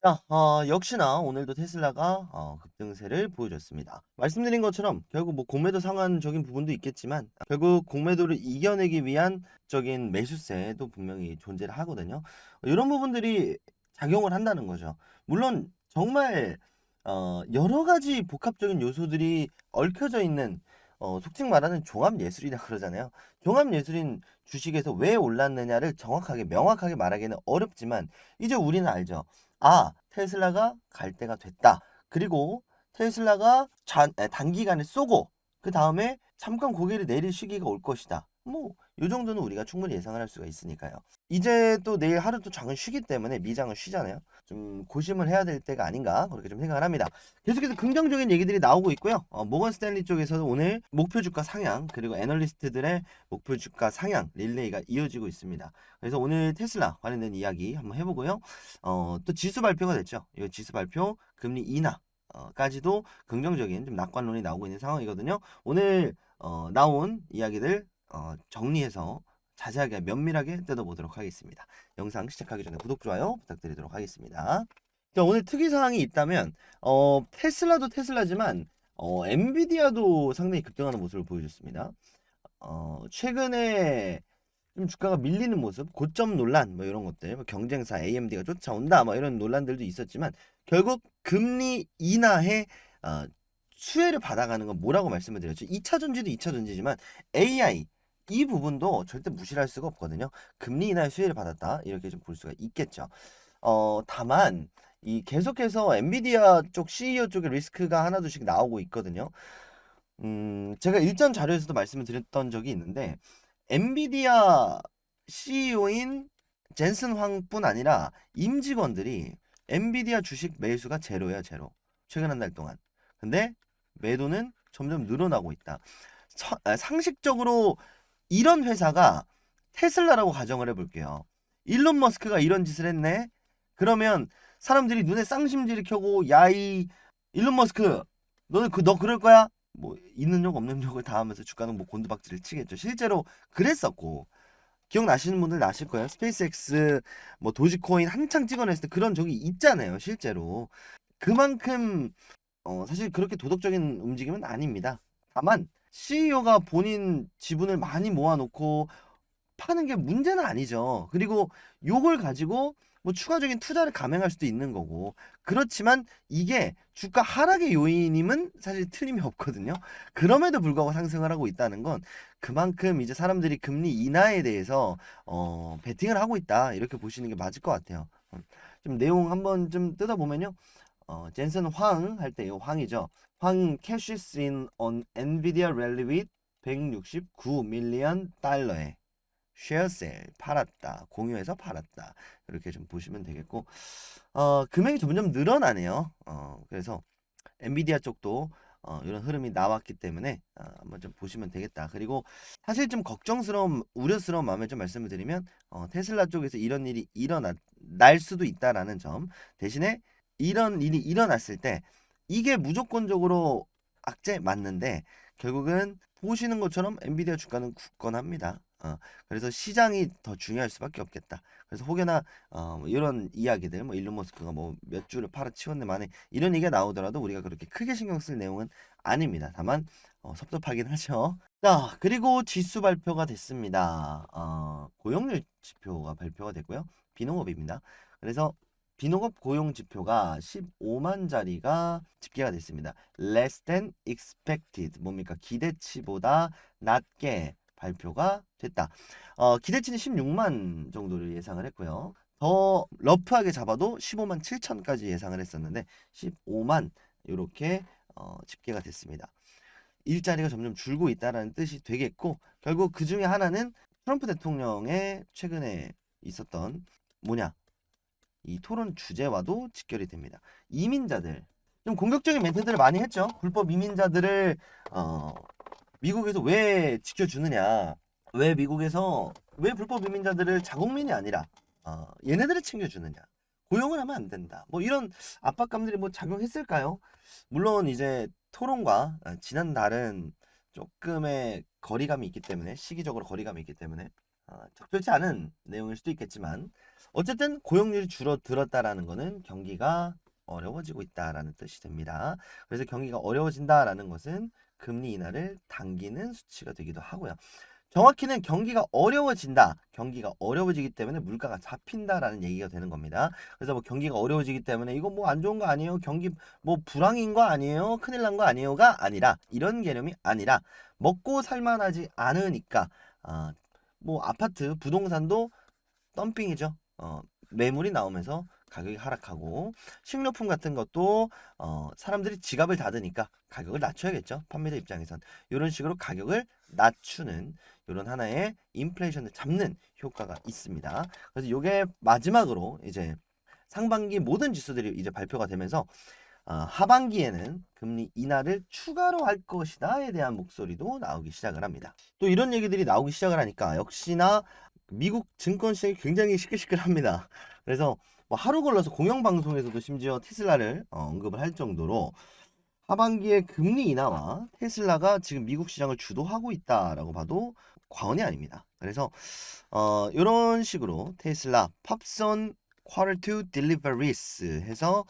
자, 역시나 오늘도 테슬라가 급등세를 보여줬습니다. 말씀드린 것처럼 결국 뭐 공매도 상환적인 부분도 있겠지만 결국 공매도를 이겨내기 위한 적인 매수세도 분명히 존재를 하거든요. 이런 부분들이 작용을 한다는 거죠. 물론 정말 여러 가지 복합적인 요소들이 얽혀져 있는 속칭 말하는 종합예술이라 그러잖아요. 종합예술인 주식에서 왜 올랐느냐를 정확하게 명확하게 말하기는 어렵지만 이제 우리는 알죠. 아, 테슬라가 갈 때가 됐다. 그리고 테슬라가 단기간에 쏘고 그 다음에 잠깐 고개를 내릴 시기가 올 것이다. 뭐, 이 정도는 우리가 충분히 예상을 할 수가 있으니까요. 이제 또 내일 하루 또 장은 쉬기 때문에 미장은 쉬잖아요. 좀 고심을 해야 될 때가 아닌가 그렇게 좀 생각을 합니다. 계속해서 긍정적인 얘기들이 나오고 있고요. 모건 스탠리 쪽에서도 오늘 목표 주가 상향 그리고 애널리스트들의 목표 주가 상향 릴레이가 이어지고 있습니다. 그래서 오늘 테슬라 관련된 이야기 한번 해보고요. 또 지수 발표가 됐죠. 이 지수 발표 금리 인하 까지도 긍정적인 좀 낙관론이 나오고 있는 상황이거든요. 오늘 나온 이야기들 정리해서 자세하게 면밀하게 뜯어보도록 하겠습니다. 영상 시작하기 전에 구독, 좋아요 부탁드리도록 하겠습니다. 자, 오늘 특이사항이 있다면 테슬라도 테슬라지만 엔비디아도 상당히 급등하는 모습을 보여줬습니다. 최근에 좀 주가가 밀리는 모습, 고점 논란 뭐 이런 것들, 뭐 경쟁사 AMD가 쫓아온다 뭐 이런 논란들도 있었지만 결국 금리 인하에 수혜를 받아가는 건 뭐라고 말씀을 드렸죠? 2차 전지도 2차 전지지만 AI 이 부분도 절대 무시할 수가 없거든요. 금리 인하의 수혜를 받았다 이렇게 좀 볼 수가 있겠죠. 다만 이 계속해서 엔비디아 쪽 CEO 쪽에 리스크가 하나둘씩 나오고 있거든요. 제가 일전 자료에서도 말씀을 드렸던 적이 있는데 엔비디아 CEO인 젠슨 황뿐 아니라 임직원들이 엔비디아 주식 매수가 제로야, 제로. 최근 한 달 동안. 근데 매도는 점점 늘어나고 있다. 상식적으로 이런 회사가 테슬라라고 가정을 해볼게요. 일론 머스크가 이런 짓을 했네. 그러면 사람들이 눈에 쌍심지를 켜고 야 이 일론 머스크 너 그럴 거야? 뭐 있는 욕 없는 욕을 다 하면서 주가는 뭐 곤두박질을 치겠죠. 실제로 그랬었고 기억나시는 분들 아실 거예요. 스페이스X 뭐 도지코인 한창 찍어냈을 때 그런 적이 있잖아요. 실제로 그만큼 사실 그렇게 도덕적인 움직임은 아닙니다. 다만 CEO가 본인 지분을 많이 모아놓고 파는 게 문제는 아니죠. 그리고 요걸 가지고 뭐 추가적인 투자를 감행할 수도 있는 거고. 그렇지만 이게 주가 하락의 요인임은 사실 틀림이 없거든요. 그럼에도 불구하고 상승을 하고 있다는 건 그만큼 이제 사람들이 금리 인하에 대해서 베팅을 하고 있다. 이렇게 보시는 게 맞을 것 같아요. 좀 내용 한번 좀 뜯어보면요. 젠슨 황 할 때 이 황이죠. 황 cashes in on Nvidia rally with 169 밀리언 달러에 쉐어셀 팔았다. 공유해서 팔았다. 이렇게 좀 보시면 되겠고 금액이 점점 늘어나네요. 그래서 엔비디아 쪽도 이런 흐름이 나왔기 때문에 한번 좀 보시면 되겠다. 그리고 사실 좀 걱정스러운 우려스러운 마음에 좀 말씀을 드리면 테슬라 쪽에서 이런 일이 날 수도 있다라는 점 대신에 이런 일이 일어났을 때 이게 무조건적으로 악재 맞는데 결국은 보시는 것처럼 엔비디아 주가는 굳건합니다. 그래서 시장이 더 중요할 수밖에 없겠다. 그래서 혹여나 뭐 이런 이야기들 뭐 일론 머스크가 뭐 몇 주를 팔아치웠네 만에 이런 얘기가 나오더라도 우리가 그렇게 크게 신경 쓸 내용은 아닙니다. 다만 섭섭하긴 하죠. 자, 그리고 지수 발표가 됐습니다. 고용률 지표가 발표가 됐고요. 비농업입니다. 그래서 비농업 고용 지표가 15만 자리가 집계가 됐습니다. less than expected 뭡니까? 기대치보다 낮게 발표가 됐다. 기대치는 16만 정도를 예상을 했고요. 더 러프하게 잡아도 15만 7천까지 예상을 했었는데 15만 이렇게 집계가 됐습니다. 일자리가 점점 줄고 있다라는 뜻이 되겠고 결국 그 중에 하나는 트럼프 대통령의 최근에 있었던 뭐냐 이 토론 주제와도 직결이 됩니다. 이민자들 좀 공격적인 멘트들을 많이 했죠. 불법 이민자들을 미국에서 왜 지켜주느냐 왜 미국에서 왜 불법 이민자들을 자국민이 아니라 얘네들을 챙겨주느냐 고용을 하면 안 된다 뭐 이런 압박감들이 뭐 작용했을까요? 물론 이제 토론과 지난 달은 조금의 거리감이 있기 때문에 시기적으로 거리감이 있기 때문에 적절치 않은 내용일 수도 있겠지만 어쨌든 고용률이 줄어들었다라는 거는 경기가 어려워지고 있다라는 뜻이 됩니다. 그래서 경기가 어려워진다라는 것은 금리 인하를 당기는 수치가 되기도 하고요. 정확히는 경기가 어려워진다. 경기가 어려워지기 때문에 물가가 잡힌다라는 얘기가 되는 겁니다. 그래서 뭐 경기가 어려워지기 때문에 이거 뭐 안 좋은 거 아니에요? 경기 뭐 불황인 거 아니에요? 큰일 난 거 아니에요가 아니라 이런 개념이 아니라 먹고 살만하지 않으니까 뭐 아파트 부동산도 덤핑이죠. 매물이 나오면서 가격이 하락하고 식료품 같은 것도 사람들이 지갑을 닫으니까 가격을 낮춰야겠죠. 판매자 입장에선 이런 식으로 가격을 낮추는 이런 하나의 인플레이션을 잡는 효과가 있습니다. 그래서 이게 마지막으로 이제 상반기 모든 지수들이 이제 발표가 되면서 하반기에는 금리 인하를 추가로 할 것이다에 대한 목소리도 나오기 시작을 합니다. 또 이런 얘기들이 나오기 시작을 하니까 역시나 미국 증권 시장이 굉장히 시끌시끌합니다. 그래서 뭐 하루 걸러서 공영방송에서도 심지어 테슬라를 언급을 할 정도로 하반기에 금리 인하와 테슬라가 지금 미국 시장을 주도하고 있다라고 봐도 과언이 아닙니다. 그래서 이런 식으로 테슬라 팝선 Quarter 2 Deliveries 해서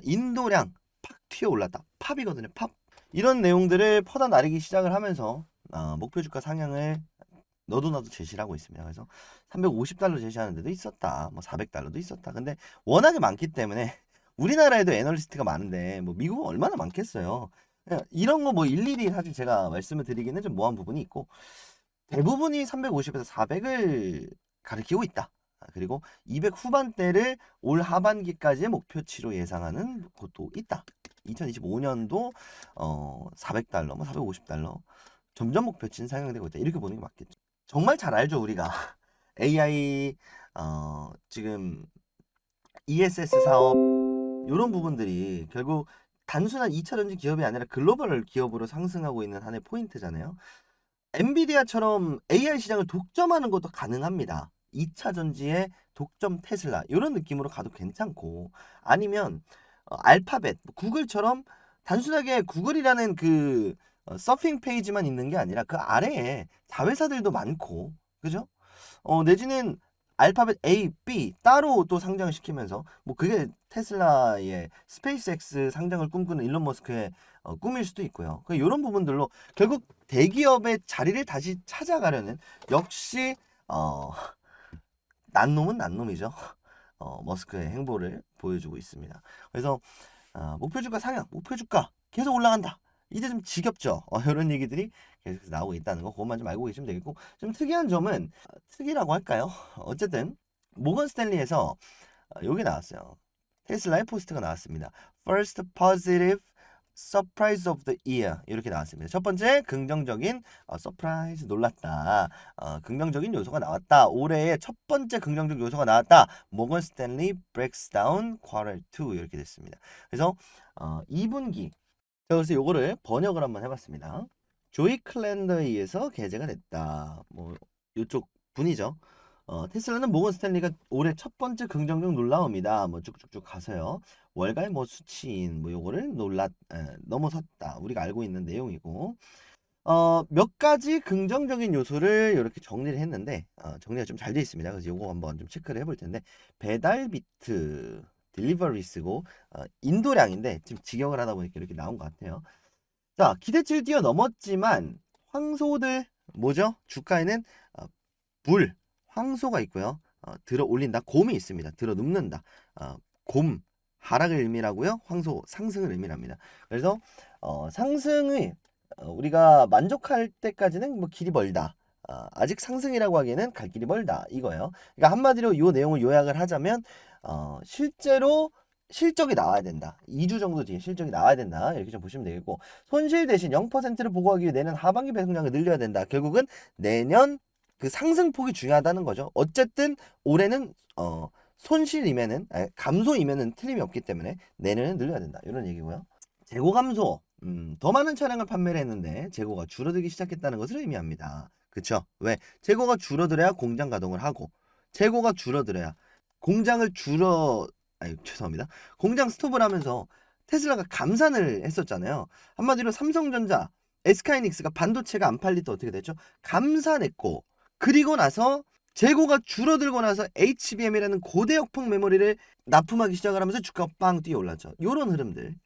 인도량 팍 튀어 올랐다. 팝이거든요. 팝. 이런 내용들을 퍼다 나르기 시작을 하면서 목표 주가 상향을 너도 나도 제시를 하고 있습니다. 그래서 350달러 제시하는 데도 있었다. 뭐 400달러도 있었다. 근데 워낙에 많기 때문에 우리나라에도 애널리스트가 많은데 뭐 미국은 얼마나 많겠어요. 이런 거 뭐 일일이 사실 제가 말씀을 드리기는 좀 모호한 부분이 있고 대부분이 350에서 400을 가리키고 있다. 그리고 200 후반대를 올 하반기까지의 목표치로 예상하는 곳도 있다. 2025년도 400달러, 뭐 450달러 점점 목표치는 상향되고 있다. 이렇게 보는 게 맞겠죠. 정말 잘 알죠, 우리가. AI 지금 ESS 사업 이런 부분들이 결국 단순한 2차 전지 기업이 아니라 글로벌 기업으로 상승하고 있는 하나의 포인트잖아요. 엔비디아처럼 AI 시장을 독점하는 것도 가능합니다. 2차 전지의 독점 테슬라 이런 느낌으로 가도 괜찮고 아니면 알파벳, 구글처럼 단순하게 구글이라는 그 서핑 페이지만 있는 게 아니라 그 아래에 자회사들도 많고 그죠? 내지는 알파벳 A, B 따로 또 상장을 시키면서 뭐 그게 테슬라의 스페이스X 상장을 꿈꾸는 일론 머스크의 꿈일 수도 있고요. 이런 부분들로 결국 대기업의 자리를 다시 찾아가려는 역시 난 놈은 난 놈이죠. 머스크의 행보를 보여주고 있습니다. 그래서 목표 주가 상향, 목표 주가 계속 올라간다. 이제 좀 지겹죠. 이런 얘기들이 계속 나오고 있다는 거 그것만 좀 알고 계시면 되겠고 좀 특이한 점은 특이라고 할까요? 어쨌든 모건 스탠리에서 여기 나왔어요. 테슬라의 포스트가 나왔습니다. First positive surprise of the year 이렇게 나왔습니다. 첫 번째 긍정적인 서프라이즈 놀랐다. 긍정적인 요소가 나왔다. 올해의 첫 번째 긍정적 요소가 나왔다. 모건 스탠리 breaks down quarter 2 이렇게 됐습니다. 그래서 2분기 자, 그래서 요거를 번역을 한번 해봤습니다. 조이 클랜더에 의해서 게재가 됐다. 뭐 요쪽 분이죠. 테슬라는 모건 스탠리가 올해 첫 번째 긍정적 놀라움이다. 뭐 쭉쭉쭉 가서요. 월가의 뭐 수치인 뭐 요거를 넘어섰다. 우리가 알고 있는 내용이고 몇 가지 긍정적인 요소를 이렇게 정리를 했는데 정리가 좀 잘 되어 있습니다. 그래서 요거 한번 좀 체크를 해볼 텐데 배달 비트 딜리버리스고 인도량인데 지금 직역을 하다 보니까 이렇게 나온 것 같아요. 자, 기대치를 뛰어넘었지만 황소들 뭐죠? 주가에는 황소가 있고요. 들어 올린다. 곰이 있습니다. 들어 눕는다. 곰 하락을 의미하고요. 황소 상승을 의미합니다. 그래서 상승을 우리가 만족할 때까지는 뭐 길이 멀다. 아직 상승이라고 하기에는 갈 길이 멀다 이거예요. 그러니까 한마디로 이 내용을 요약을 하자면 실제로 실적이 나와야 된다. 2주 정도 뒤에 실적이 나와야 된다. 이렇게 좀 보시면 되겠고 손실 대신 0%를 보고하기 위해 내년 하반기 배송량을 늘려야 된다. 결국은 내년 그 상승폭이 중요하다는 거죠. 어쨌든 올해는 손실이면은 감소이면은 틀림이 없기 때문에 내년은 늘려야 된다. 이런 얘기고요. 재고 감소. 더 많은 차량을 판매를 했는데 재고가 줄어들기 시작했다는 것을 의미합니다. 그쵸? 왜? 재고가 줄어들어야 공장 가동을 하고 재고가 줄어들어야 공장을 죄송합니다. 공장 스톱을 하면서 테슬라가 감산을 했었잖아요. 한마디로 삼성전자, SK하이닉스가 반도체가 안 팔릴 때 어떻게 됐죠? 감산했고 그리고 나서 재고가 줄어들고 나서 HBM이라는 고대역폭 메모리를 납품하기 시작을 하면서 주가가 빵 뛰어 올랐죠. 요런 흐름들.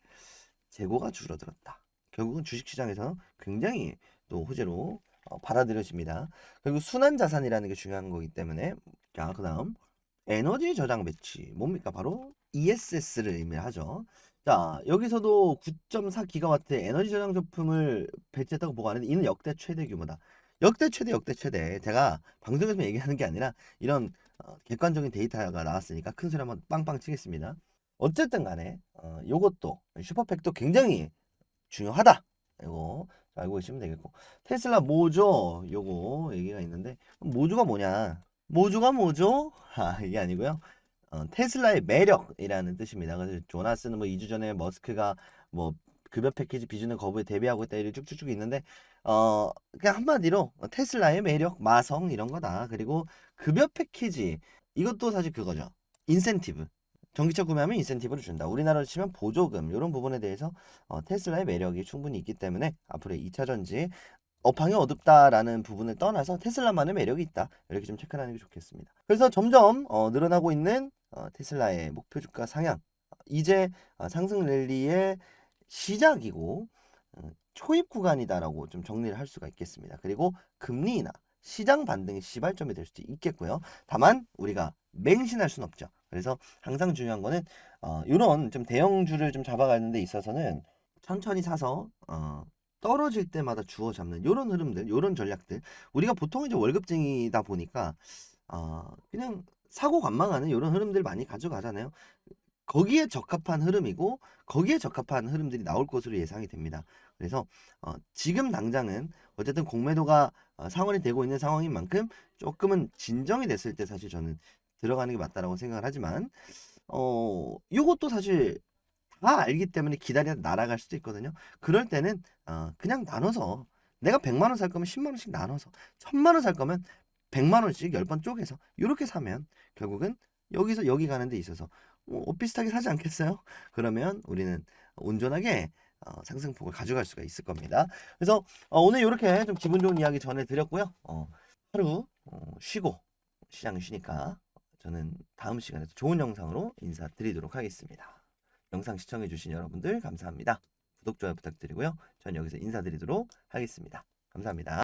재고가 줄어들었다. 결국은 주식시장에서 굉장히 또 호재로 받아들여집니다. 그리고 순환자산이라는 게 중요한 거기 때문에 자, 그 다음 에너지 저장 배치 뭡니까? 바로 ESS를 의미하죠. 자, 여기서도 9.4기가와트의 에너지 저장 제품을 배치했다고 보고 하는데 이는 역대 최대 규모다. 역대 최대, 역대 최대. 제가 방송에서 얘기하는 게 아니라 이런 객관적인 데이터가 나왔으니까 큰 소리 한번 빵빵 치겠습니다. 어쨌든 간에 요것도 슈퍼팩도 굉장히 중요하다. 이거 알고 계시면 되겠고, 테슬라 모조 요거 얘기가 있는데 모조가 뭐냐? 모조가 뭐죠? 이게 아니고요. 테슬라의 매력이라는 뜻입니다. 그래서 조나스는 뭐 2주 전에 머스크가 뭐 급여 패키지 비준을 거부에 대비하고 있다 이렇게 쭉쭉쭉 있는데 그냥 한마디로 테슬라의 매력, 마성 이런 거다. 그리고 급여 패키지 이것도 사실 그거죠. 인센티브. 전기차 구매하면 인센티브를 준다. 우리나라로 치면 보조금 이런 부분에 대해서 테슬라의 매력이 충분히 있기 때문에 앞으로의 2차 전지 업황이 어둡다라는 부분을 떠나서 테슬라만의 매력이 있다. 이렇게 좀 체크를 하는 게 좋겠습니다. 그래서 점점 늘어나고 있는 테슬라의 목표 주가 상향. 이제 상승 랠리의 시작이고 초입 구간이다라고 좀 정리를 할 수가 있겠습니다. 그리고 금리 인하, 시장 반등의 시발점이 될 수도 있겠고요. 다만 우리가 맹신할 수는 없죠. 그래서 항상 중요한 거는 이런 좀 대형주를 좀 잡아가는 데 있어서는 천천히 사서 떨어질 때마다 주워 잡는 이런 흐름들, 이런 전략들. 우리가 보통 이제 월급쟁이다 보니까 그냥 사고 관망하는 이런 흐름들 많이 가져가잖아요. 거기에 적합한 흐름이고 거기에 적합한 흐름들이 나올 것으로 예상이 됩니다. 그래서 지금 당장은 어쨌든 공매도가 상환이 되고 있는 상황인 만큼 조금은 진정이 됐을 때 사실 저는 들어가는 게 맞다라고 생각을 하지만 요것도 사실 다 알기 때문에 기다리다 날아갈 수도 있거든요. 그럴 때는 그냥 나눠서 내가 100만 원 살 거면 10만 원씩 나눠서 1000만 원 살 거면 100만 원씩 10번 쪼개서 이렇게 사면 결국은 여기서 여기 가는 데 있어서 비슷하게 사지 않겠어요? 그러면 우리는 온전하게 상승폭을 가져갈 수가 있을 겁니다. 그래서 오늘 이렇게 좀 기분 좋은 이야기 전해드렸고요. 하루 쉬고 시장을 쉬니까 저는 다음 시간에 또 좋은 영상으로 인사드리도록 하겠습니다. 영상 시청해주신 여러분들 감사합니다. 구독, 좋아요 부탁드리고요. 전 여기서 인사드리도록 하겠습니다. 감사합니다.